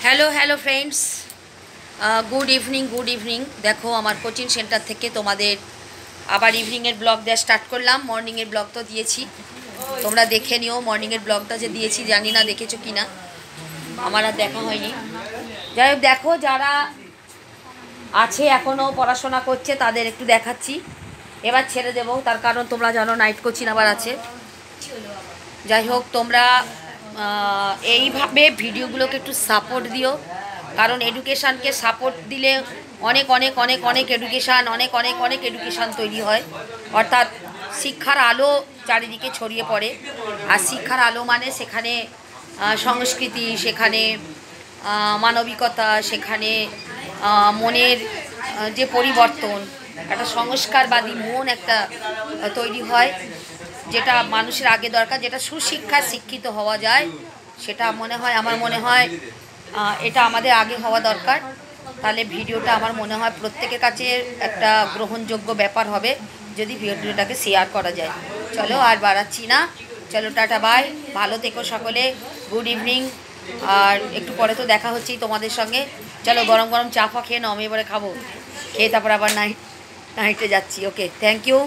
Hello friends, good evening. देखो आमार coaching centre थेके तोमादेर आबार इवनिंगेर ब्लग देওয়া स्टार्ट करलाम। मर्निंगेर ब्लग तो दिएछि, तोमरा देखे निओ। मर्निंगेर ब्लगटा जे दिएछि जानि ना देखेछो किना, आमार आर देखा हयनि। যাই হোক, देखो যারা আছে এখনো পড়াশোনা করছে তাদের একটু দেখাচ্ছি। এবার ছেড়ে দেবো, তার কারণ তোমরা জানো নাইট কোচিং আবার আছে। যাই হোক, তোমরা এইভাবে ভিডিওগুলোকে একটু সাপোর্ট দিও, কারণ এডুকেশানকে সাপোর্ট দিলে অনেক অনেক অনেক অনেক এডুকেশান অনেক অনেক অনেক এডুকেশান তৈরি হয়। অর্থাৎ শিক্ষার আলো চারিদিকে ছড়িয়ে পড়ে। আর শিক্ষার আলো মানে সেখানে সংস্কৃতি, সেখানে মানবিকতা, সেখানে মনের যে পরিবর্তন, একটা সংস্কারবাদী মন একটা তৈরি হয়, যেটা মানুষের আগে দরকার, যেটা সুশিক্ষায় শিক্ষিত হওয়া যায়, সেটা মনে হয় আমার মনে হয় এটা আমাদের আগে হওয়া দরকার। তাহলে ভিডিওটা আমার মনে হয় প্রত্যেকের কাছে একটা গ্রহণযোগ্য ব্যাপার হবে যদি ভিডিওটাকে শেয়ার করা যায়। চলো আর বাড়াচ্ছি না, চলো টাটা বাই, ভালো থেকো সকলে, গুড ইভিনিং। আর একটু পরে তো দেখা হচ্ছেই তোমাদের সঙ্গে। চলো গরম গরম চা ফা খেয়ে নাও, আমি এবারে খাবো, খেয়ে তারপর আবার নাইটে যাচ্ছি। ওকে, থ্যাংক ইউ।